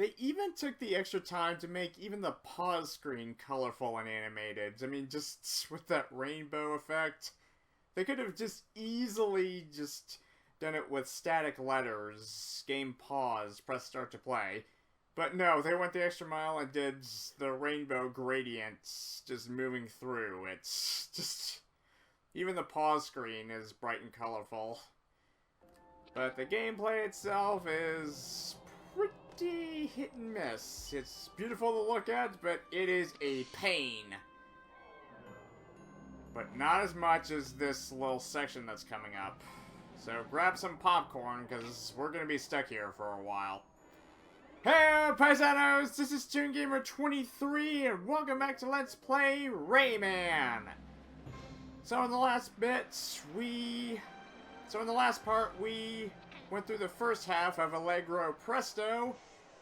they even took the extra time to make even the pause screen colorful and animated. I mean, just with that rainbow effect. They could have just easily just done it with static letters, game pause, press start to play. But no, they went the extra mile and did the rainbow gradients just moving through. It's just... Even the pause screen is bright and colorful. But the gameplay itself is pretty hit and miss. It's beautiful to look at, but it is a pain. But not as much as this little section that's coming up. So grab some popcorn, because we're going to be stuck here for a while. Hey, paisanos! This is ToonGamer23, and welcome back to Let's Play Rayman! So in the last part, we went through the first half of Allegro Presto,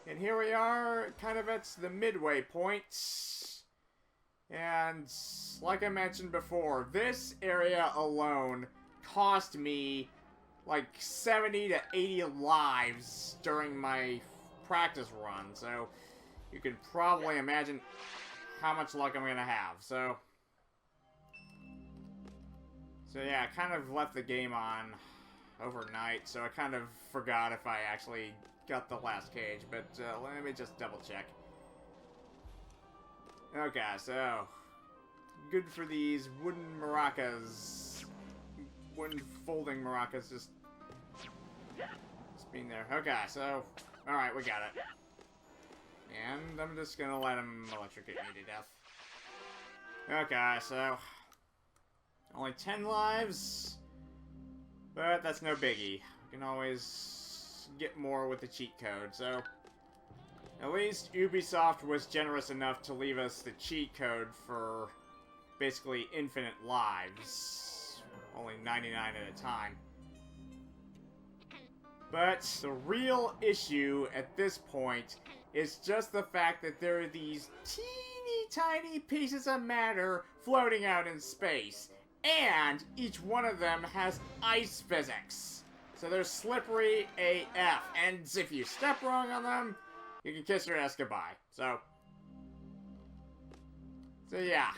and here we are, kind of at the midway point. And, like I mentioned before, this area alone cost me like 70 to 80 lives during my practice run, so you can probably imagine how much luck I'm gonna have. So yeah, I kind of left the game on overnight, so I kind of forgot if I actually got the last cage, but let me just double check. Okay, so good for these wooden maracas, wooden folding maracas, just being there. Okay, so alright, we got it. And I'm just gonna let him electrocute me to death. Okay, so only 10 lives, but that's no biggie. We can always get more with the cheat code, so at least Ubisoft was generous enough to leave us the cheat code for basically infinite lives. Only 99 at a time. But the real issue at this point is just the fact that there are these teeny tiny pieces of matter floating out in space. And each one of them has ice physics. So they're slippery AF. And if you step wrong on them, you can kiss your ass goodbye. So yeah.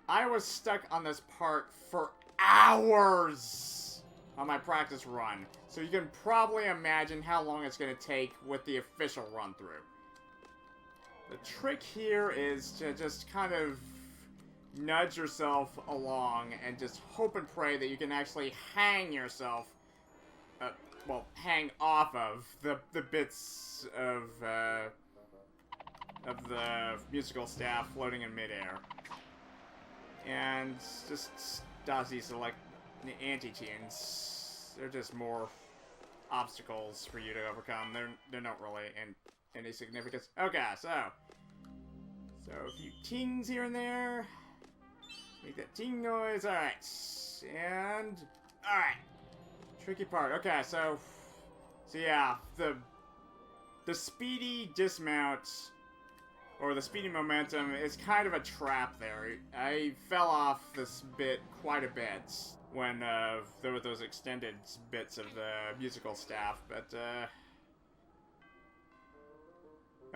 I was stuck on this part for hours on my practice run. So you can probably imagine how long it's going to take with the official run through. The trick here is to just kind of nudge yourself along and just hope and pray that you can actually hang yourself, well, hang off of the bits of the musical staff floating in midair. And just dodge these like the anti-tunes. They're just more obstacles for you to overcome. They're not really in any significance. Okay, so a few tings here and there. Make that ting noise. Alright. And alright. Tricky part. Okay, so yeah, the speedy dismount, or the speedy momentum, is kind of a trap there. I fell off this bit quite a bit when there were those extended bits of the musical staff, but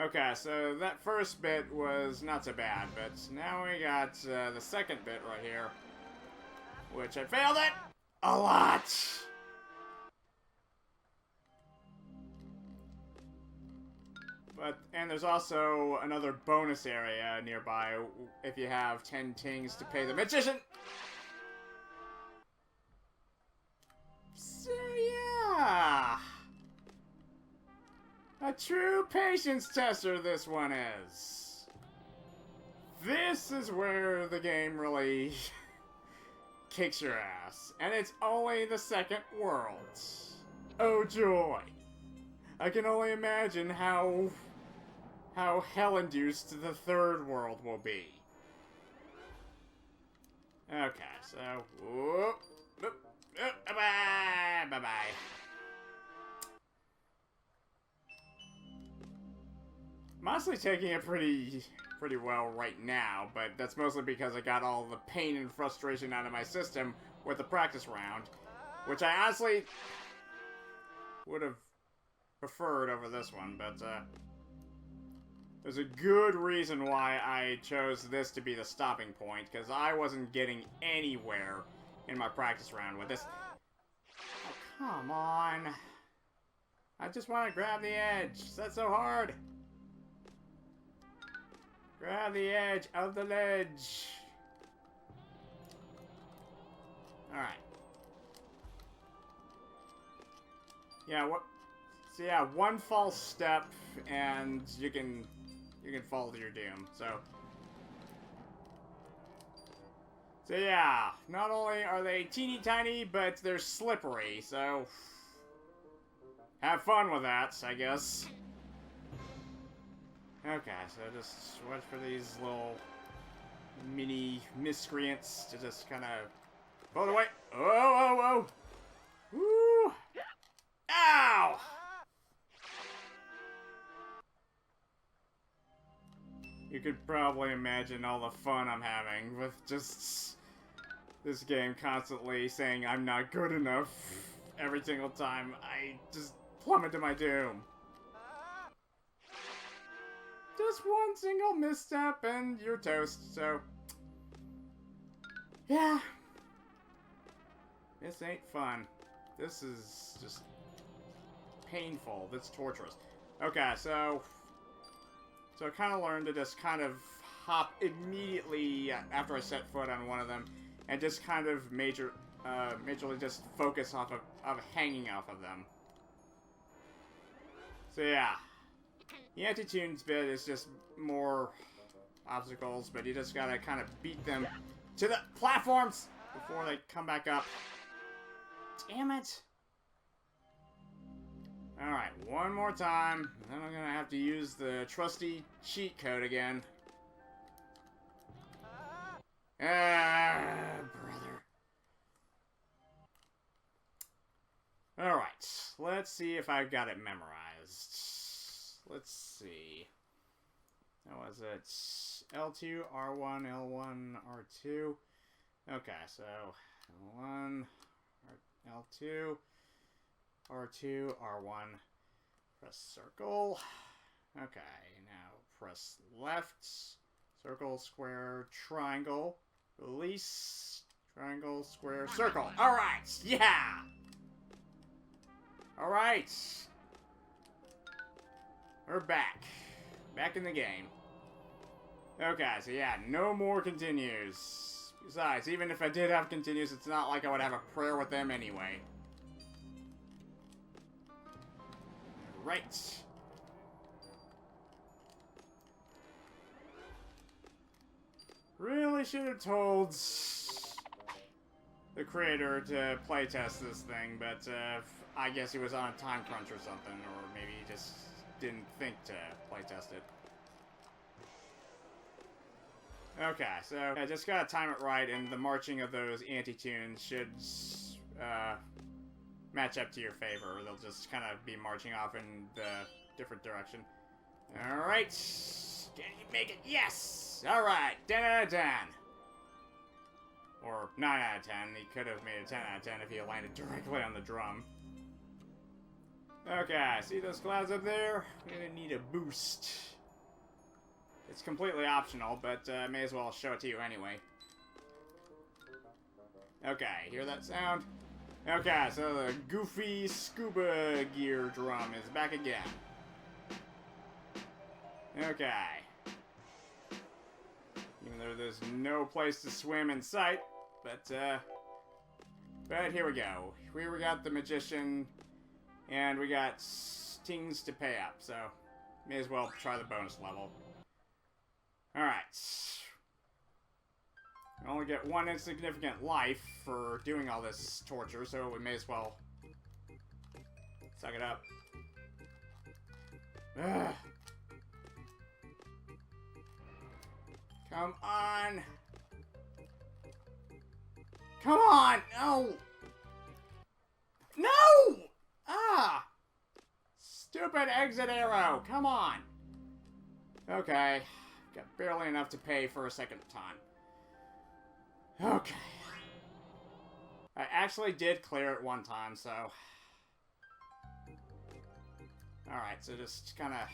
okay, so that first bit was not so bad, but now we got the second bit right here, which I failed at a lot. And there's also another bonus area nearby if you have 10 tings to pay the magician. So yeah, a true patience tester this one is. This is where the game really kicks your ass, and it's only the second world. Oh joy. I can only imagine how hell-induced the third world will be. Okay, so whoop, whoop, whoop, bye-bye. I'm honestly taking it pretty well right now, but that's mostly because I got all the pain and frustration out of my system with the practice round, which I honestly would have preferred over this one, but there's a good reason why I chose this to be the stopping point, because I wasn't getting anywhere in my practice round with this. Oh, come on. I just want to grab the edge. That's so hard. Grab the edge of the ledge. Alright. Yeah, what? So yeah, one false step and you can fall to your doom. So yeah, not only are they teeny tiny, but they're slippery. So have fun with that, I guess. Okay, so just watch for these little mini miscreants to just kind of pull away. Oh, woo! Ow! You could probably imagine all the fun I'm having with just this game constantly saying I'm not good enough every single time I just plummet to my doom. Just one single misstep and you're toast, so yeah. This ain't fun. This is just painful. That's torturous. Okay, so I kind of learned to just kind of hop immediately after I set foot on one of them, and just kind of majorly just focus off of hanging off of them. So yeah, the anti-tunes bit is just more obstacles, but you just gotta kind of beat them to the platforms before they come back up. Damn it! Alright, one more time, and then I'm gonna have to use the trusty cheat code again. Brother. Alright, let's see if I've got it memorized. Let's see. How was it? L2, R1, L1, R2. Okay, so L1, L2, R2, R1. Press circle. Okay, now press left. Circle, square, triangle. Release. Triangle, square, circle. Alright! Yeah! Alright. We're back. Back in the game. Okay, so yeah, no more continues. Besides, even if I did have continues, it's not like I would have a prayer with them anyway. Right. Really should have told the creator to playtest this thing, but I guess he was on a time crunch or something, or maybe he just didn't think to playtest it. Okay, so I just gotta time it right, and the marching of those anti-tunes should match up to your favor. They'll just kind of be marching off in the different direction. Alright. Can you make it? Yes! Alright, 10 out of 10. Or 9 out of 10. He could have made a 10 out of 10 if he had landed directly on the drum. Okay, see those clouds up there? We're gonna need a boost. It's completely optional, but I may as well show it to you anyway. Okay, hear that sound? Okay, so the goofy scuba gear drum is back again. Okay. Even though there's no place to swim in sight, but here we go. Here we got the magician, and we got things to pay up, so may as well try the bonus level. Alright. We only get one insignificant life for doing all this torture, so we may as well suck it up. Ugh. Come on! Come on! No! No! Ah! Stupid exit arrow! Come on! Okay. Got barely enough to pay for a second time. Okay. I actually did clear it one time, so... Alright, so just kind of...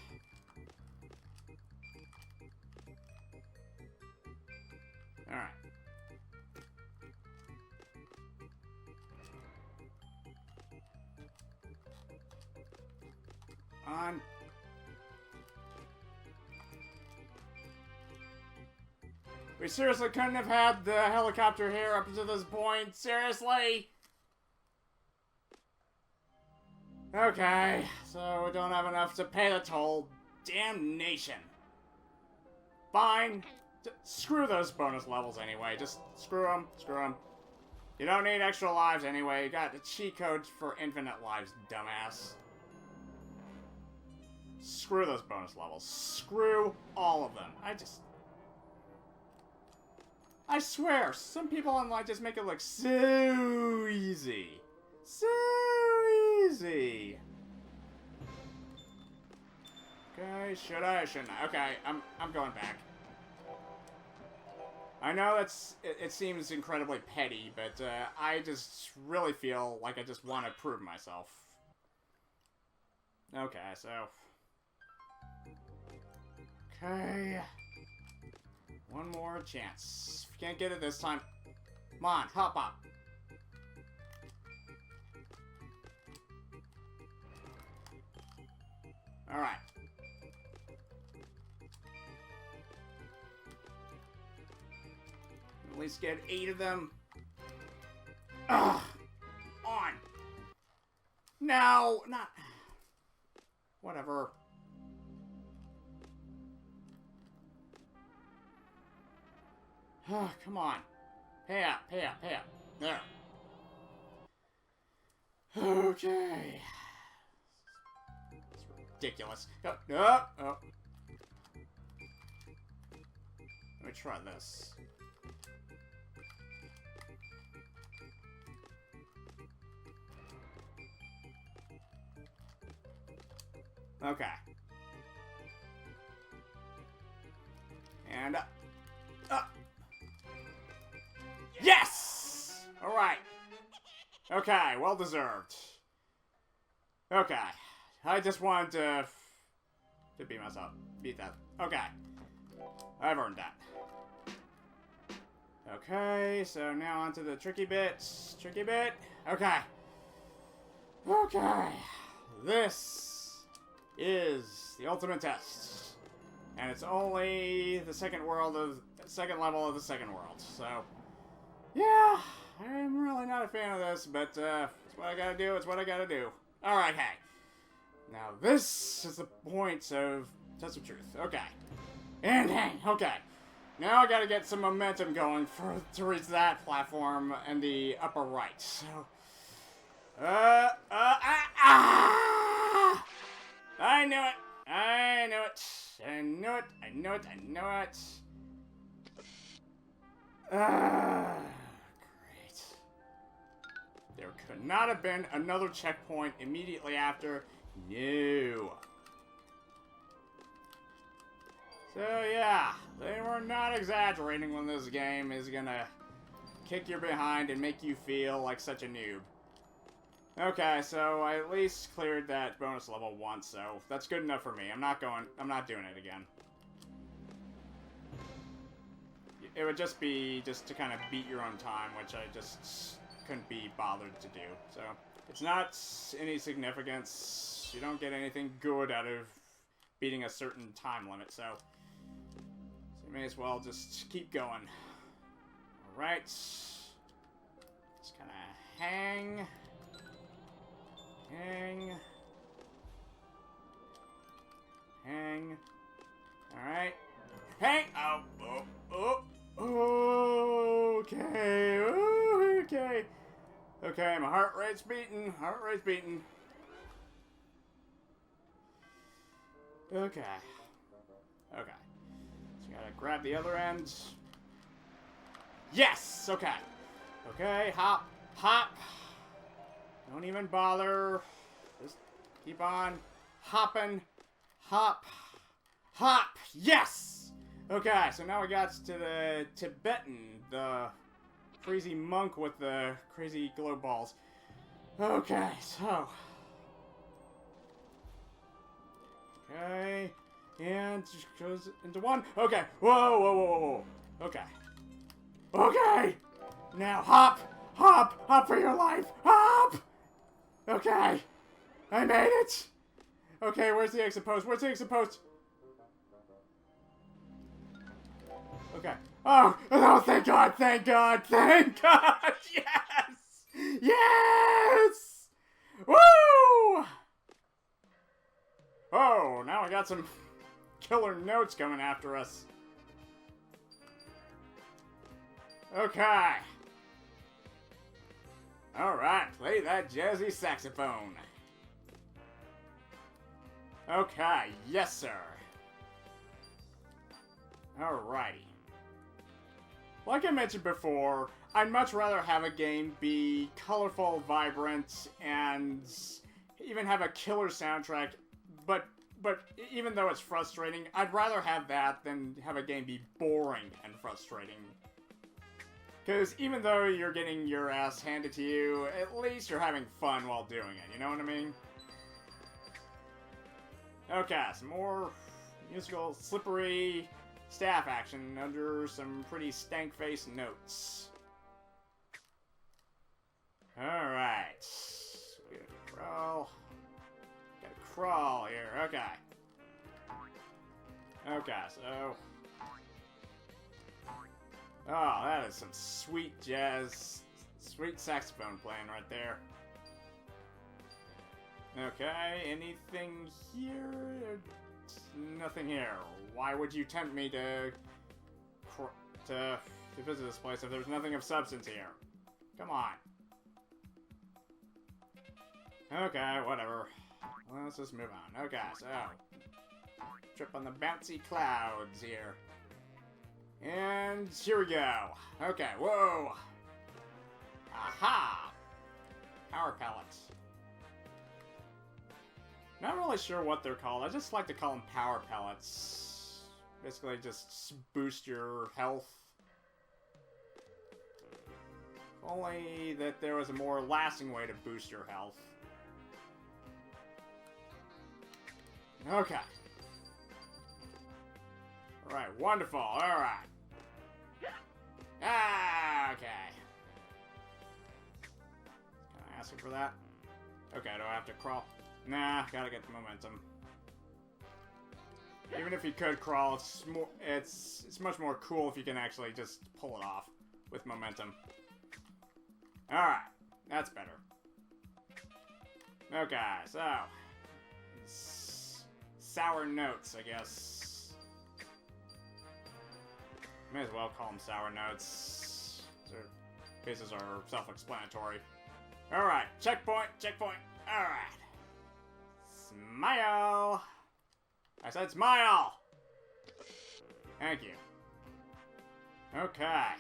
Alright. On. We seriously couldn't have had the helicopter here up to this point. Seriously? Okay, so we don't have enough to pay the toll. Damnation. Fine. Screw those bonus levels anyway. Just screw them. Screw them. You don't need extra lives anyway. You got the cheat codes for infinite lives, dumbass. Screw those bonus levels. Screw all of them. I swear, some people online just make it look so easy. So easy. Okay, should I or shouldn't I? Okay, I'm going back. I know it seems incredibly petty, but I just really feel like I just want to prove myself. Okay, so... Okay... One more chance. If you can't get it this time, come on, hop up. Alright. At least get 8 of them. Ugh! On! No! Not... Whatever. Come on. Pay up, pay up, pay up. There. Okay. It's ridiculous. Oh, oh, oh. Let me try this. Okay. And yes! Alright. Okay, well deserved. Okay. I just wanted to beat myself. Beat that. Okay. I've earned that. Okay, so now onto the tricky bit. Tricky bit. Okay. Okay. This is the ultimate test. And it's only the second level of the second world. So, yeah, I'm really not a fan of this, but it's what I gotta do, it's what I gotta do. Alright, hey. Now this is the point of Test of Truth. Okay. And hang, okay. Now I gotta get some momentum going to reach that platform in the upper right. So, I knew it! I knew it! I knew it! I knew it! I knew it! Great. There could not have been another checkpoint immediately after. No. So yeah, they were not exaggerating when this game is gonna kick your behind and make you feel like such a noob. Okay, so I at least cleared that bonus level once, so that's good enough for me. I'm not doing it again. It would just be to kind of beat your own time, which I just couldn't be bothered to do. So, it's not any significance. You don't get anything good out of beating a certain time limit, so you may as well just keep going. Alright. Just kind of hang. Hang. Hang. Alright. Hang! Oh, oh, oh. Okay. Okay. Okay, my heart rate's beating. Heart rate's beating. Okay. Okay. So you gotta grab the other end. Yes! Okay. Okay, hop. Hop. Don't even bother. Just keep on hopping. Hop. Hop. Yes! Okay, so now we got to the Tibetan, the crazy monk with the crazy glow balls. Okay, so... Okay. And just goes into one. Okay. Whoa, whoa, whoa, whoa, whoa. Okay. Okay! Now hop! Hop! Hop for your life! Hop! Okay. I made it! Okay, where's the exit post? Where's the exit post? Okay. Oh! Oh, thank God! Thank God! Thank God! Yes! Yes! Woo! Oh, now I got some killer notes coming after us. Okay. Alright, play that jazzy saxophone. Okay, yes sir. Alrighty. Like I mentioned before, I'd much rather have a game be colorful, vibrant, and even have a killer soundtrack, but even though it's frustrating, I'd rather have that than have a game be boring and frustrating. Because even though you're getting your ass handed to you, at least you're having fun while doing it, you know what I mean? Okay, some more musical, slippery staff action under some pretty stank-faced notes. Alright. We gotta crawl. Gotta crawl here, okay. Okay, so... Oh, that is some sweet jazz, sweet saxophone playing right there. Okay, anything here? Nothing here. Why would you tempt me to visit this place if there's nothing of substance here? Come on. Okay, whatever. Well, let's just move on. Okay, so... Trip on the bouncy clouds here. And here we go. Okay, whoa. Aha! Power pellets. Not really sure what they're called. I just like to call them power pellets. Basically just boost your health. If only that there was a more lasting way to boost your health. Okay. Alright, wonderful. Alright. Ah, okay. Can I ask him for that? Okay, do I have to crawl? Nah, gotta get the momentum. Even if you could crawl, it's much more cool if you can actually just pull it off with momentum. Alright, that's better. Okay, so... sour notes, I guess. May as well call them sour notes. Their faces are self-explanatory. Alright, checkpoint, checkpoint. Alright. Smile! I said smile! Thank you. Okay.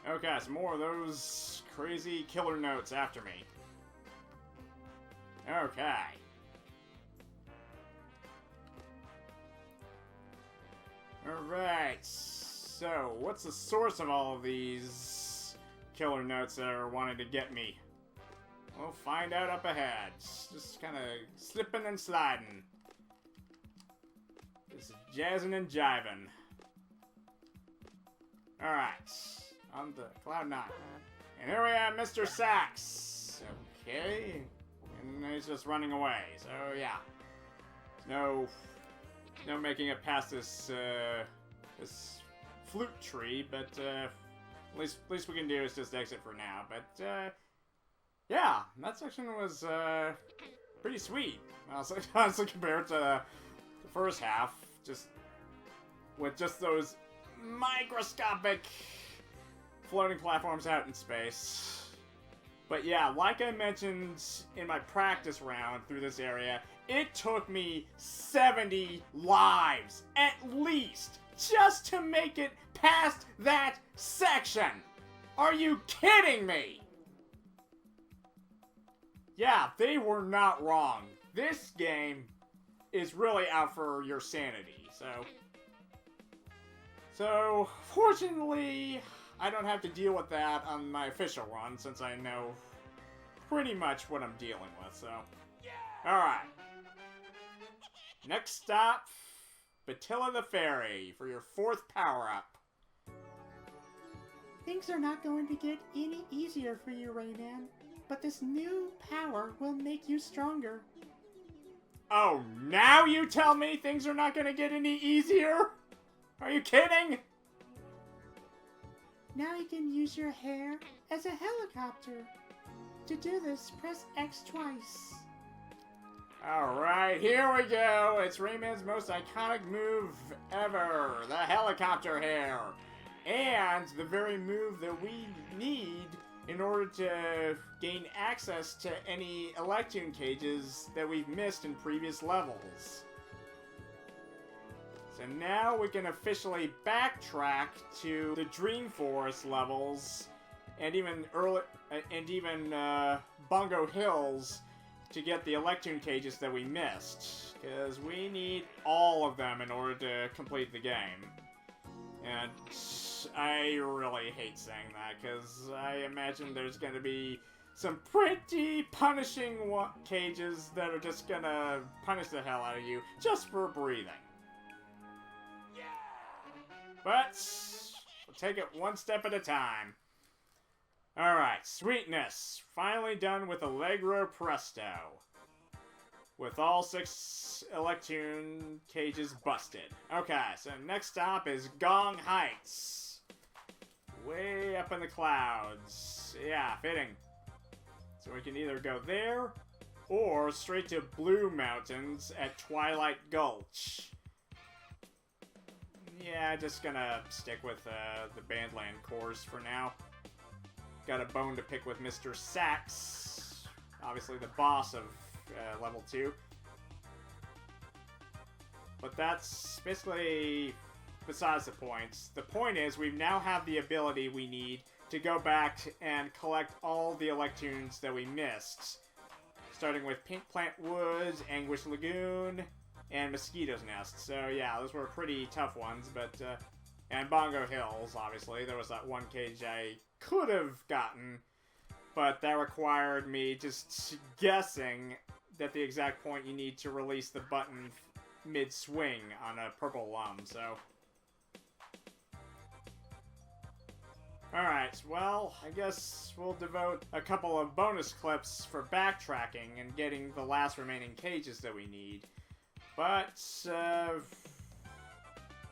Okay, some more of those crazy killer notes after me. Okay. Alright, so what's the source of all of these killer notes that are wanting to get me? We'll find out up ahead. Just kind of slipping and sliding. Just jazzing and jiving. Alright, on to Cloud 9. And here we have Mr. Sax. Okay, and he's just running away, so yeah. No making it past this this flute tree, but least we can do is just exit for now. But yeah, that section was pretty sweet. Honestly, compared to the first half, just with just those microscopic floating platforms out in space. But yeah, like I mentioned in my practice round through this area, it took me 70 lives, at least, just to make it past that section. Are you kidding me? Yeah, they were not wrong. This game is really out for your sanity, so fortunately, I don't have to deal with that on my official run, since I know pretty much what I'm dealing with, so. Alright. Next stop, Batilla the Fairy for your 4th power-up. Things are not going to get any easier for you, Rayman, but this new power will make you stronger. Oh, now you tell me things are not going to get any easier? Are you kidding? Now you can use your hair as a helicopter. To do this, press X twice. Alright, here we go. It's Rayman's most iconic move ever. The helicopter hair. And the very move that we need in order to gain access to any Electune cages that we've missed in previous levels. So now we can officially backtrack to the Dream Forest levels and even Bongo Hills to get the Electune cages that we missed, because we need all of them in order to complete the game. And I really hate saying that, because I imagine there's going to be some pretty punishing cages that are just going to punish the hell out of you just for breathing. Yeah. But we'll take it one step at a time. Alright, Sweetness. Finally done with Allegro Presto. With all 6 Electune cages busted. Okay, so next stop is Gong Heights. Way up in the clouds. Yeah, fitting. So we can either go there, or straight to Blue Mountains at Twilight Gulch. Yeah, just gonna stick with the Bandland course for now. Got a bone to pick with Mr. Sax, obviously the boss of level 2. But that's basically besides the point. The point is we now have the ability we need to go back and collect all the Electunes that we missed. Starting with Pink Plant Woods, Anguish Lagoon, and Mosquito's Nest. So yeah, those were pretty tough ones, but and Bongo Hills, obviously. There was that one cage I could have gotten, but that required me just guessing at the exact point you need to release the button mid-swing on a purple lum, so. Alright, well, I guess we'll devote a couple of bonus clips for backtracking and getting the last remaining cages that we need. But,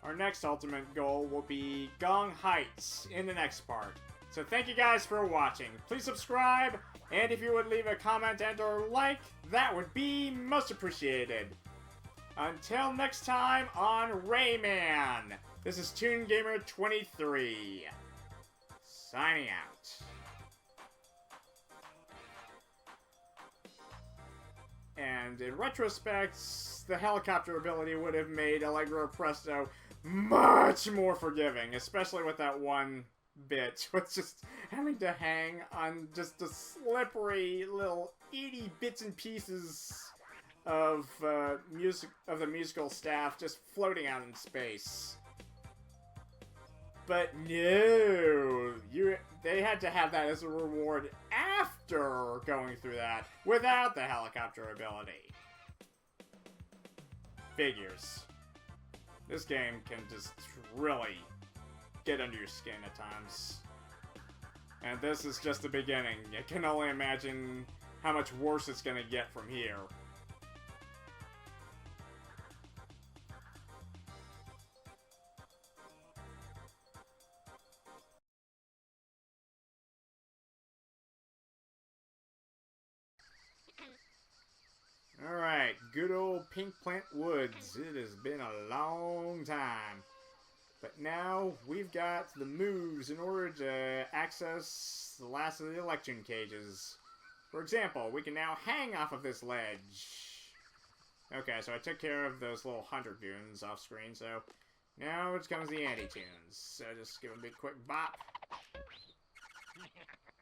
our next ultimate goal will be Gong Heights in the next part. So thank you guys for watching. Please subscribe, and if you would leave a comment and or like, that would be most appreciated. Until next time on Rayman, this is ToonGamer23, signing out. And in retrospect, the helicopter ability would have made Allegro Presto much more forgiving, especially with that one bit, with just having to hang on just the slippery little itty bits and pieces of the musical staff just floating out in space. But no, they had to have that as a reward after going through that, without the helicopter ability. Figures. This game can just really get under your skin at times. And this is just the beginning. You can only imagine how much worse it's gonna get from here. Alright, good old Pink Plant Woods. It has been a long time. But now we've got the moves in order to access the last of the Electune cages. For example, we can now hang off of this ledge. Okay, so I took care of those little hunter goons off screen, so now it comes the anti-tunes. So just give them a big quick bop.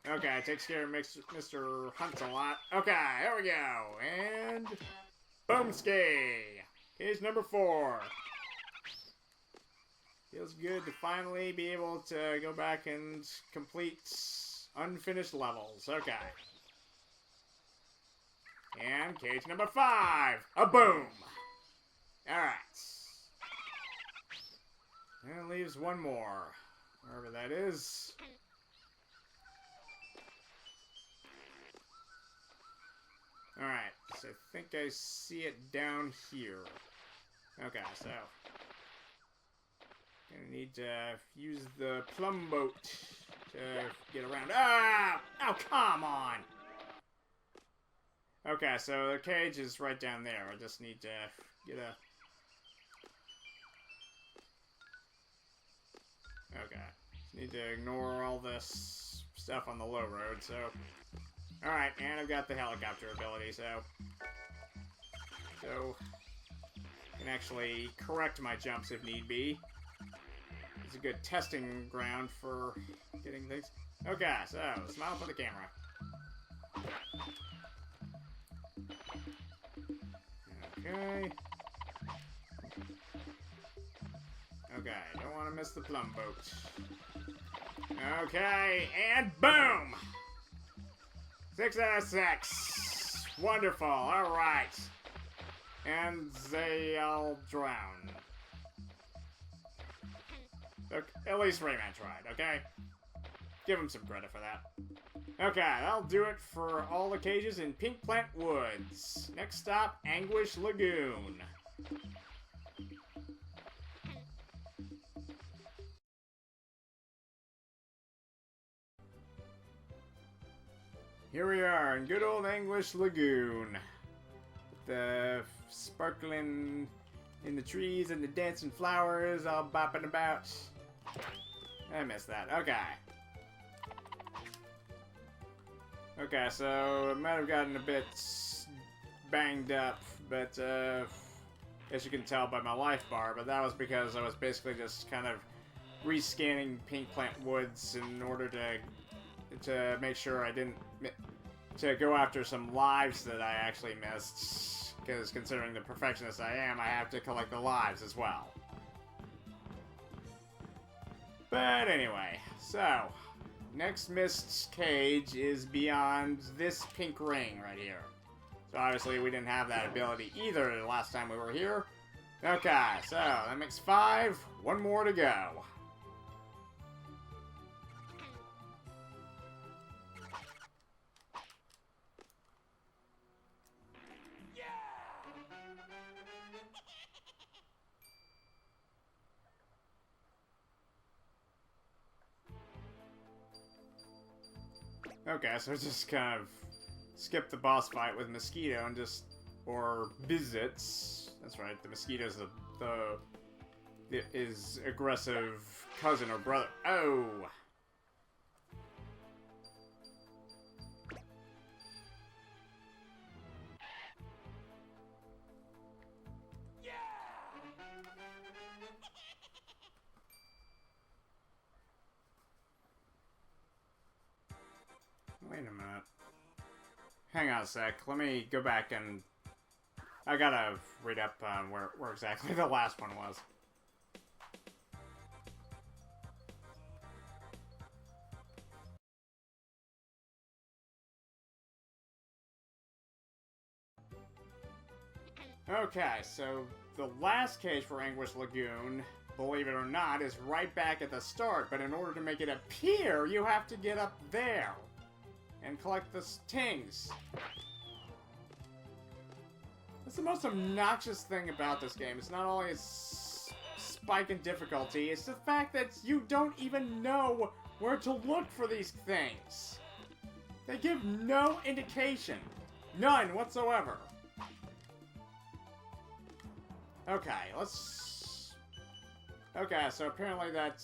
Okay, takes care of Mr. Hunt-a-Lot. Okay, there we go. And boomski! Cage number 4. Feels good to finally be able to go back and complete unfinished levels. Okay. And cage number 5. A boom! Alright. And it leaves one more. Wherever that is. Alright, so I think I see it down here. Okay, so gonna need to use the plumb boat to get around. Ah! Oh, come on! Okay, so the cage is right down there. I just need to get a... Okay. Just need to ignore all this stuff on the low road, so... Alright, and I've got the helicopter ability, so... I can actually correct my jumps if need be. It's a good testing ground for getting things. Okay, so, smile for the camera. Okay. Okay, don't want to miss the plumb boat. Okay, and boom! 6 out of 6. Wonderful, alright. And they all drown. Look, at least Rayman tried, okay? Give him some credit for that. Okay, that'll do it for all the cages in Pink Plant Woods. Next stop, Anguish Lagoon. Here we are in good old Anguish Lagoon. The sparkling in the trees and the dancing flowers all bopping about. I missed that. Okay. Okay, so it might have gotten a bit banged up, but as you can tell by my life bar, but that was because I was basically just kind of rescanning Pink Plant Woods in order to make sure I didn't to go after some lives that I actually missed, because considering the perfectionist I am, I have to collect the lives as well. But anyway, so next missed cage is beyond this pink ring right here. So obviously we didn't have that ability either the last time we were here. Okay, so that makes 5. One more to go. Okay, so just kind of skip the boss fight with Mosquito and just... or Bizits. That's right, the Mosquito's his aggressive cousin or brother. Oh! Wait a minute. Hang on a sec. Let me go back and... I gotta read up where exactly the last one was. Okay, so the last cage for Anguish Lagoon, believe it or not, is right back at the start, but in order to make it appear, you have to get up there and collect the tings. That's the most obnoxious thing about this game. It's not only its spike in difficulty, it's the fact that you don't even know where to look for these things. They give no indication. None whatsoever. Okay, let's... Okay, so apparently that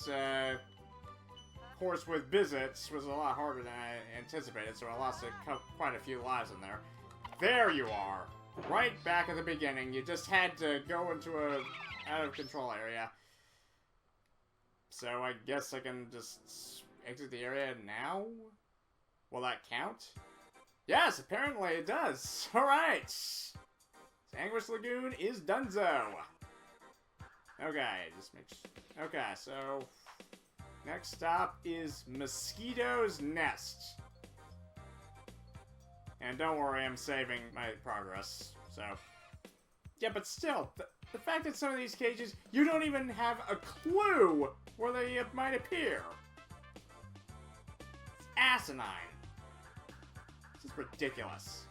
course with Bizits was a lot harder than I anticipated, so I lost quite a few lives in there. There you are! Right back at the beginning. You just had to go into a out-of-control area. So I guess I can just exit the area now? Will that count? Yes, apparently it does. Alright! Anguish Lagoon is donezo. Okay, just make sure. Okay, so next stop is Mosquito's Nest. And don't worry, I'm saving my progress. So, yeah, but still, the fact that some of these cages, you don't even have a clue where they might appear. It's asinine. This is ridiculous.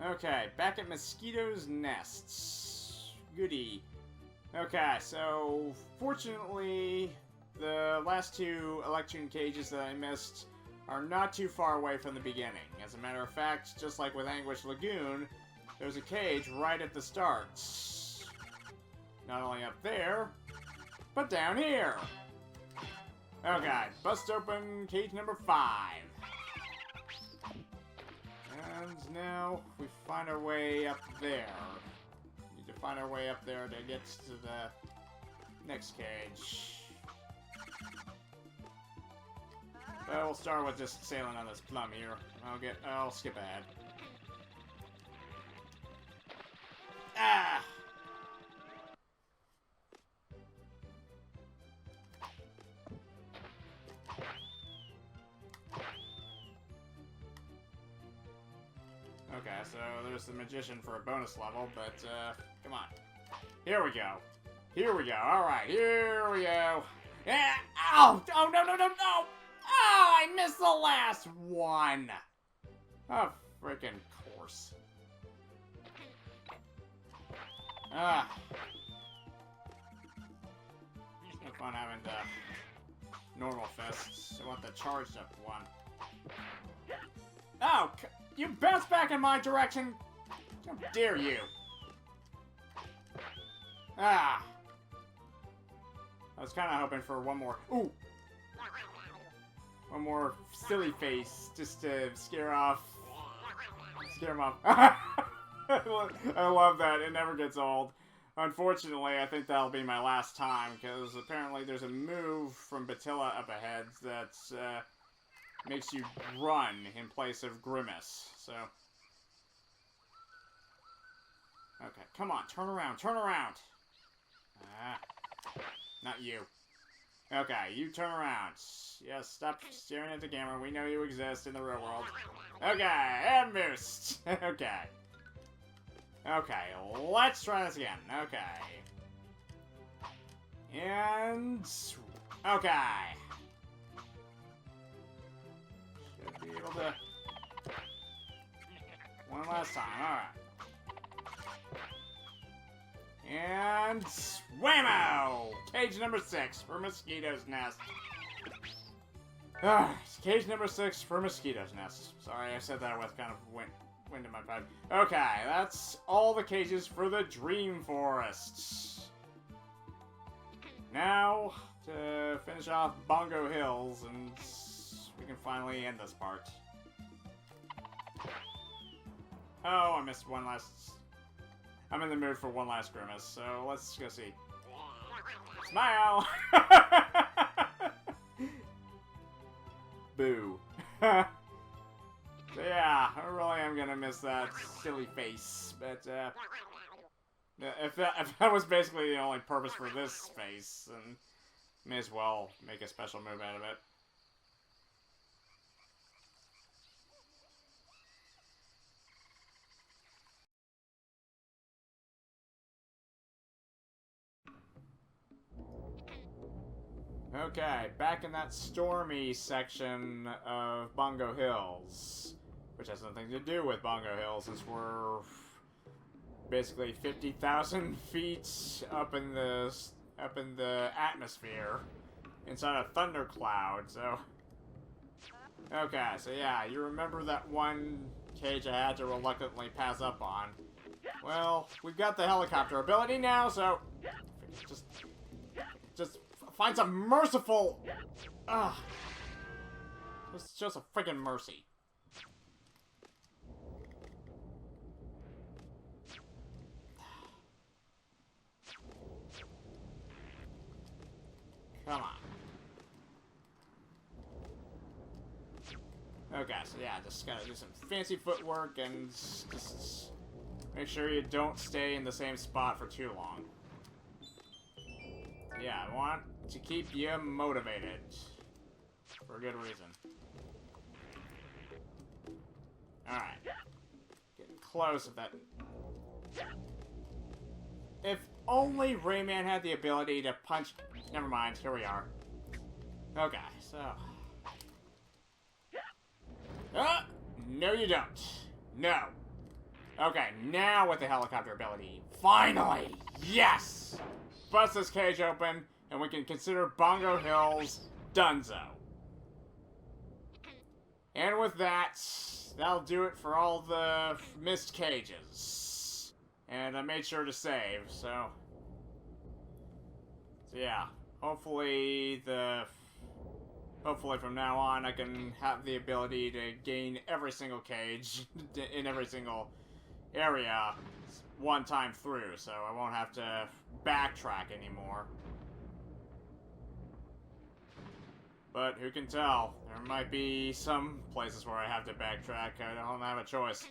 Okay, back at Mosquito's Nests. Goody. Okay, so fortunately, the last two election cages that I missed are not too far away from the beginning. As a matter of fact, just like with Anguish Lagoon, there's a cage right at the start. Not only up there, but down here. Okay, bust open cage number 5. And now we find our way up there. We need to find our way up there to get to the next cage. Well, we'll start with just sailing on this plum here. I'll skip ahead. Ah! Okay, so there's the magician for a bonus level, but, come on. Here we go. Here we go. Alright, here we go. Yeah! Oh! Oh, no, no, no, no! Oh, I missed the last one! Oh, freaking course. Ah. It's no fun having normal fists. I want the charged up one. Oh, you bounce back in my direction! How dare you! Ah! I was kind of hoping for one more. Ooh! One more silly face, just to scare him off. I love that. It never gets old. Unfortunately, I think that'll be my last time, because apparently there's a move from Batilla up ahead that makes you run in place of Grimace. So, okay, come on, turn around, turn around. Not you. Okay, you turn around. Yes, stop staring at the camera. We know you exist in the real world. Okay, and boost. Okay. Okay, let's try this again. Okay. And... okay. Should be able to... one last time, alright. And... whammo! Cage number 6 for Mosquito's Nest. Cage number 6 for Mosquito's Nest. Sorry, I said that with kind of wind in my pipe. Okay, that's all the cages for the Dream Forest. Now, to finish off Bongo Hills, and we can finally end this part. Oh, I missed one last... I'm in the mood for one last Grimace, so let's go see. Smile! Boo. So yeah, I really am gonna miss that silly face, but if that was basically the only purpose for this face, then may as well make a special move out of it. Okay, back in that stormy section of Bongo Hills, which has nothing to do with Bongo Hills, since we're basically 50,000 feet up in the atmosphere, inside a thundercloud. So, okay, so yeah, you remember that one cage I had to reluctantly pass up on? Well, we've got the helicopter ability now, so just find some merciful... Just show some freaking mercy. Come on. Okay, so yeah, just gotta do some fancy footwork and just make sure you don't stay in the same spot for too long. Yeah, I want to keep you motivated. For a good reason. Alright. Getting close with that. If only Rayman had the ability to punch... Never mind, here we are. Okay, so... no you don't. No. Okay, now with the helicopter ability. Finally! Yes! Bust this cage open, and we can consider Bongo Hills donezo. And with that, that'll do it for all the missed cages. And I made sure to save, so yeah. Hopefully from now on I can have the ability to gain every single cage in every single area one time through, so I won't have to backtrack anymore. But who can tell? There might be some places where I have to backtrack. I don't have a choice.